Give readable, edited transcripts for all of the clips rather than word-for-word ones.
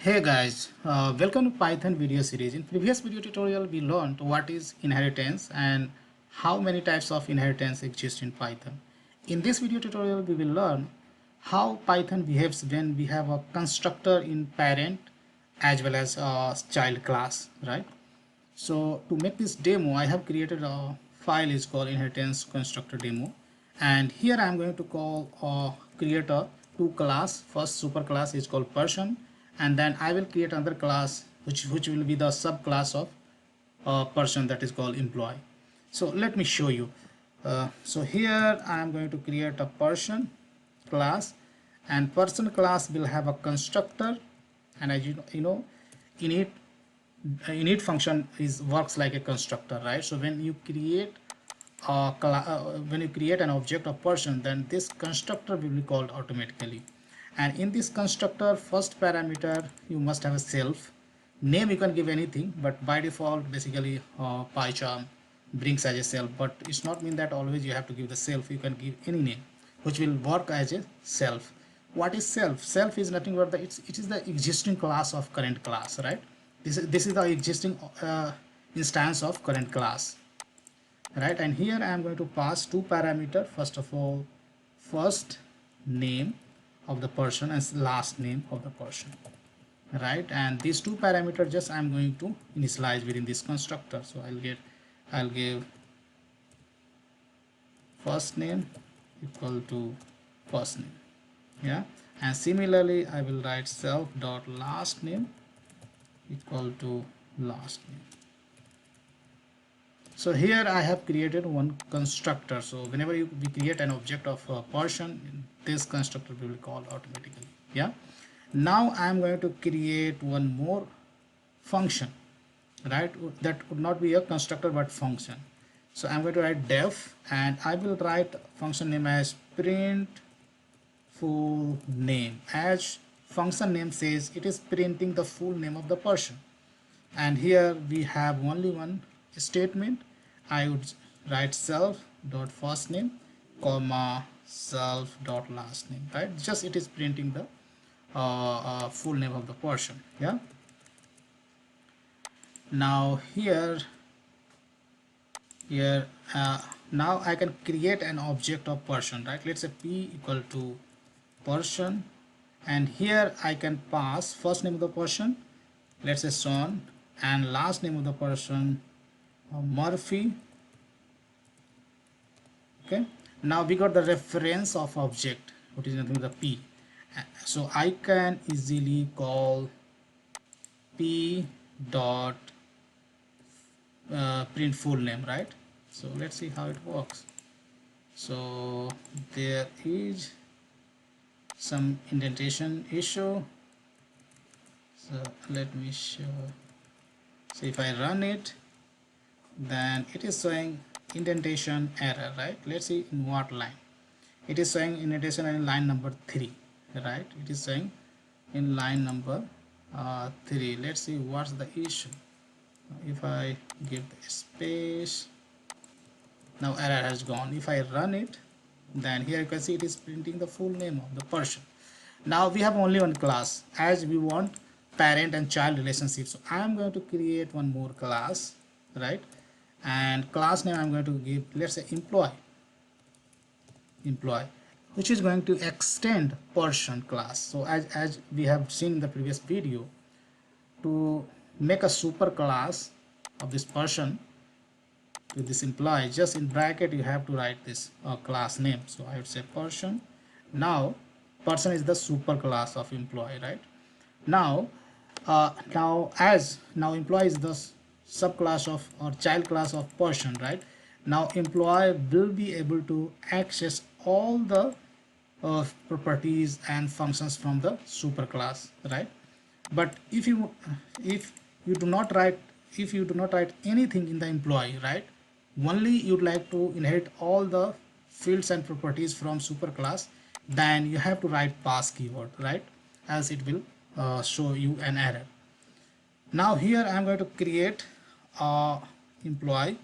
Hey guys, welcome to Python video series. In previous video tutorial, we learned what is inheritance and how many types of inheritance exist in Python. In this video tutorial, we will learn how Python behaves when we have a constructor in parent as well as a child class, right? So to make this demo, I have created a file is called inheritance constructor demo, and here I am going to call create a two class. First super class is called person, and then I will create another class which will be the subclass of person, that is called employee. So let me show you. So here I am going to create a person class, and person class will have a constructor, and as you know init init function is works like a constructor, right? So when you create an object of person, then this constructor will be called automatically. And in this constructor, first parameter, you must have a self name. You can give anything, but by default basically PyCharm brings as a self, but it's not mean that always you have to give the self. You can give any name which will work as a self. What is self? Self is nothing but it is the existing class of current class, right? This is the existing instance of current class, right? And here I am going to pass two parameter. First of all, first name of the person and last name of the person, right? And these two parameters just I'm going to initialize within this constructor. So I'll give first name equal to first name, yeah. And similarly I will write self dot last name equal to last name. So here I have created one constructor. So whenever we create an object of a person, this constructor will be called automatically, yeah. Now I am going to create one more function, right? That would not be a constructor but function. So I'm going to write def, and I will write function name as print full name. As function name says, it is printing the full name of the person. And here we have only one statement. I would write self dot first name comma self dot last name, right? Just it is printing the full name of the person, yeah. Now here now I can create an object of person, right? Let's say p equal to person, and here I can pass first name of the person, let's say Son, and last name of the person Murphy. Okay, now we got the reference of object, which is nothing but the p. So I can easily call p dot print full name, right? So let's see how it works. So there is some indentation issue, so let me show. So if I run it, then it is showing indentation error, right? Let's see in what line. It is showing indentation in line number 3, right? It is showing in line number 3. Let's see what's the issue. If I give the space, now error has gone. If I run it, then here you can see it is printing the full name of the person. Now we have only one class, as we want parent and child relationship. So I am going to create one more class, right? And class name I'm going to give, let's say employee, which is going to extend person class. So as we have seen in the previous video, to make a super class of this person to this employee, just in bracket you have to write this class name. So I would say person. Now person is the super class of employee, right? Now now employee is the subclass of or child class of person, right? Now employee will be able to access all the properties and functions from the superclass, right? But if you do not write anything in the employee, right, only you'd like to inherit all the fields and properties from superclass, then you have to write pass keyword, right? As it will show you an error. Now here I am going to create a employee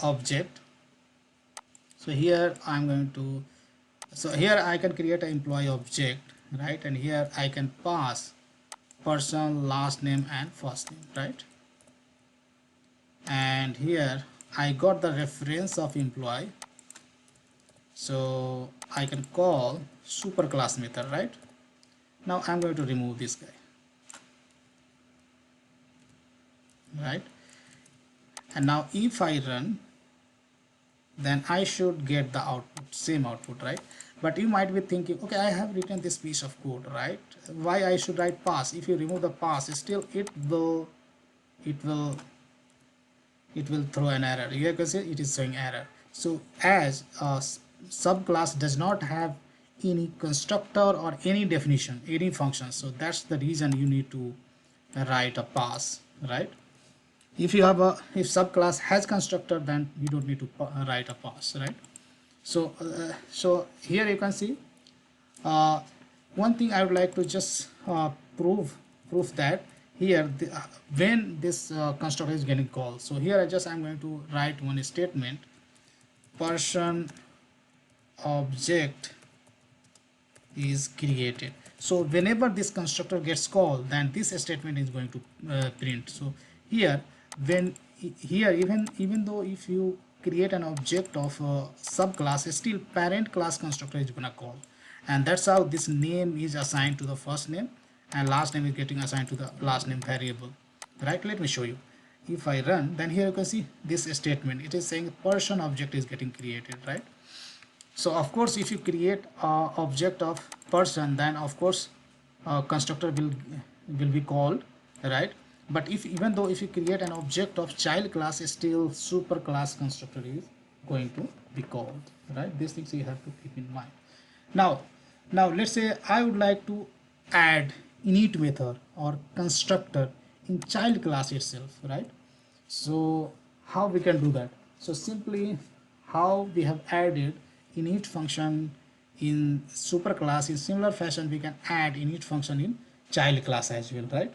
object. So here I am going to So here I can create an employee object, right? And here I can pass person, last name and first name, right? And here I got the reference of employee, so I can call superclass method, right? Now I'm going to remove this guy, right? And now if I run, then I should get the output, same output, right? But you might be thinking, okay, I have written this piece of code, right? Why I should write pass? If you remove the pass, still it will throw an error. You can see it is showing error. So as a subclass does not have any constructor or any definition, any function, so that's the reason you need to write a pass, right? If you have a, if subclass has constructor, then you don't need to write a pass, right? So here you can see one thing I would like to just prove that here when this constructor is getting called. So here I'm going to write one statement: person object is created. So whenever this constructor gets called, then this statement is going to print. So here when here even though if you create an object of a subclass, still parent class constructor is gonna call, and that's how this name is assigned to the first name and last name is getting assigned to the last name variable, right? Let me show you. If I run, then here you can see this statement, it is saying person object is getting created, right? So of course if you create a object of person, then of course constructor will be called, right? But if even though if you create an object of child class, still super class constructor is going to be called, right? These things you have to keep in mind. Now let's say I would like to add init method or constructor in child class itself, right? So how we can do that? So simply how we have added init function in superclass, in similar fashion we can add init function in child class as well, right?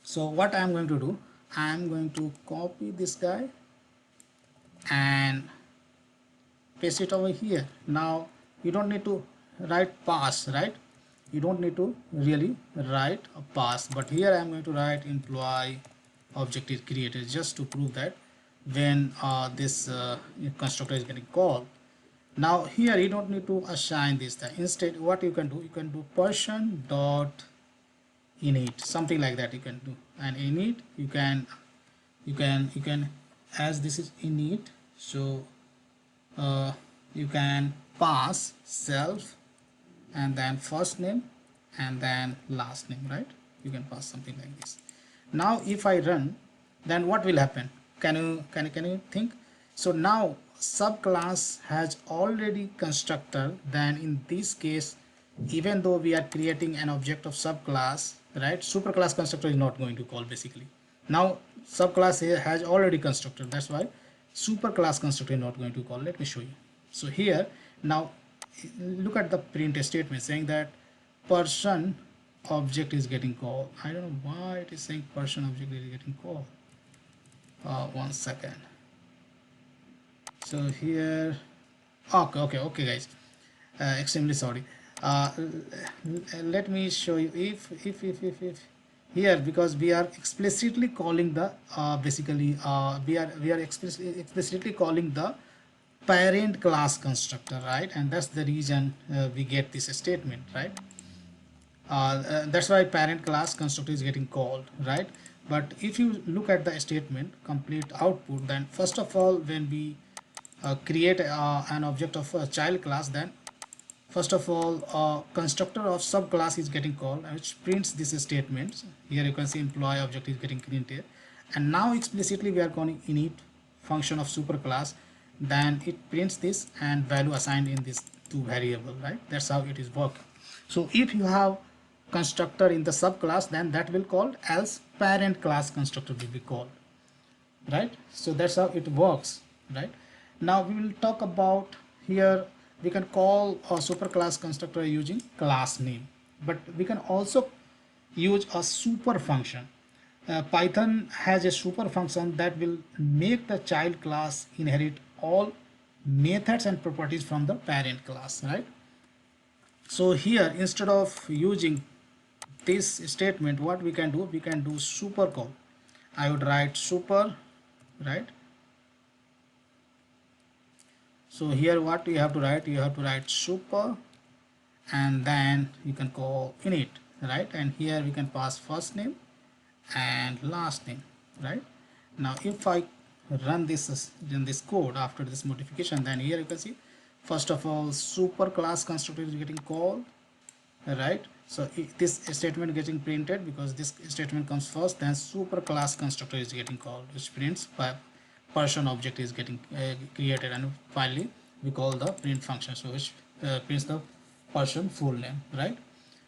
So what I am going to do, I am going to copy this guy and paste it over here. Now you don't need to write pass, right? You don't need to really write a pass, but here I am going to write employee object is created, just to prove that when this constructor is getting called. Now here you don't need to assign this thing. Instead what you can do, you can do person dot init, something like that you can do. And init you can as this is init, so you can pass self and then first name and then last name, right? You can pass something like this. Now if I run, then what will happen? Can you think? So now subclass has already constructor, then in this case even though we are creating an object of subclass, right, superclass constructor is not going to call basically. Now subclass here has already constructor, that's why superclass constructor is not going to call. Let me show you. So here now look at the print statement saying that person object is getting called. I don't know why it is saying person object is getting called. One second. So here, okay guys, extremely sorry. Let me show you. If here, because we are explicitly calling the we are explicitly calling the parent class constructor, right? And that's the reason we get this statement, right? That's why parent class constructor is getting called, right? But if you look at the statement complete output, then first of all when we create an object of a child class, then first of all constructor of subclass is getting called, which prints this statement. Here you can see employee object is getting printed, and now explicitly we are calling init function of superclass, then it prints this and value assigned in this two variable, right? That's how it is working. So if you have constructor in the subclass, then that will called, else parent class constructor will be called, right? So that's how it works, right? Now we will talk about here we can call a superclass constructor using class name, but we can also use a super function. Python has a super function that will make the child class inherit all methods and properties from the parent class, right? So here, instead of using this statement, what we can do, we can do super call. I would write super, right? So here what you have to write, you have to write super, and then you can call init, right? And here we can pass first name and last name, right? Now if I run this code after this modification, then here you can see, first of all, super class constructor is getting called, right? So this statement getting printed because this statement comes first, then super class constructor is getting called, which prints by person object is getting created, and finally we call the print function, so which prints the person full name, right?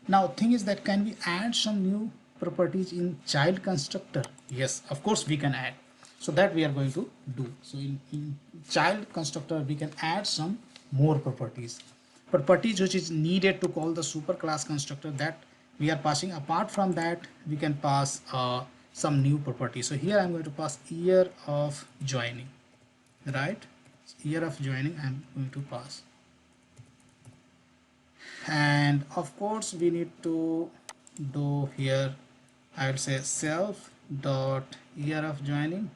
Now thing is that, can we add some new properties in child constructor? Yes, of course we can add. So that we are going to do. So in child constructor we can add some more properties which is needed to call the super class constructor, that we are passing. Apart from that, we can pass some new properties. So here I'm going to pass year of joining, right? Year of joining I'm going to pass, and of course we need to do here, I would say self dot year of joining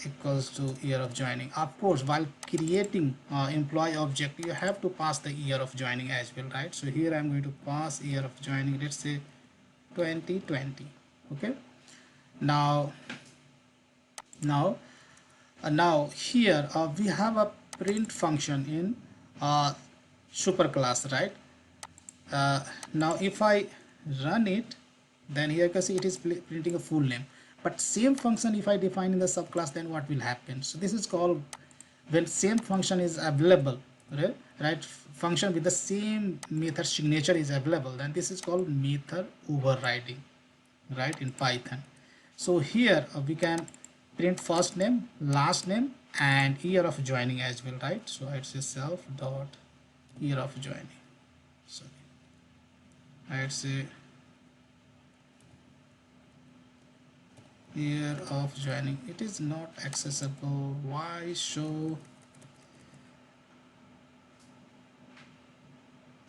equals to year of joining. Of course, while creating employee object, you have to pass the year of joining as well, right? So here I'm going to pass year of joining, let's say 2020. Okay, now here we have a print function in super class, right? Now if I run it, then here you can see it is printing a full name. But same function if I define in the subclass, then what will happen? So this is called, when same function is available, right? Function with the same method signature is available, then this is called method overriding, right, in Python. So here we can print first name, last name, and year of joining as well, right? So I'd say self dot year of joining. So I'd say year of joining. It is not accessible. Why show?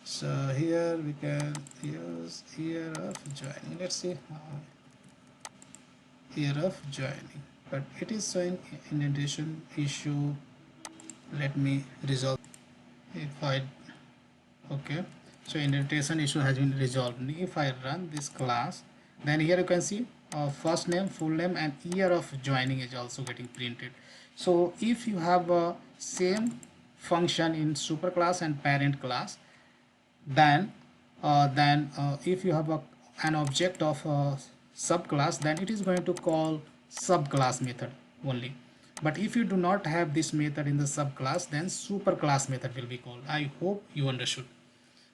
So here we can use year of joining. Let's see year of joining, but it is showing indentation issue. Let me resolve. If I okay, so indentation issue has been resolved. If I run this class, then here you can see first name, full name, and year of joining is also getting printed. So if you have a same function in superclass and parent class, then if you have an object of a subclass, then it is going to call subclass method only. But if you do not have this method in the subclass, then superclass method will be called. I hope you understood,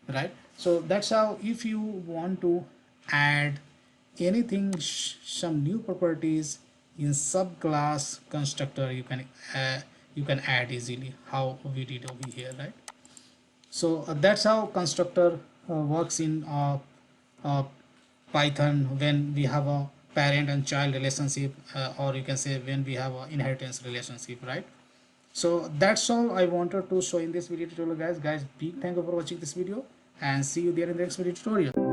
right? So that's how, if you want to add anything, some new properties in subclass constructor, you can add easily, how we did over here, right? So that's how constructor works in Python, when we have a parent and child relationship, or you can say when we have an inheritance relationship, right? So that's all I wanted to show in this video tutorial, guys. Big thank you for watching this video, and see you there in the next video tutorial.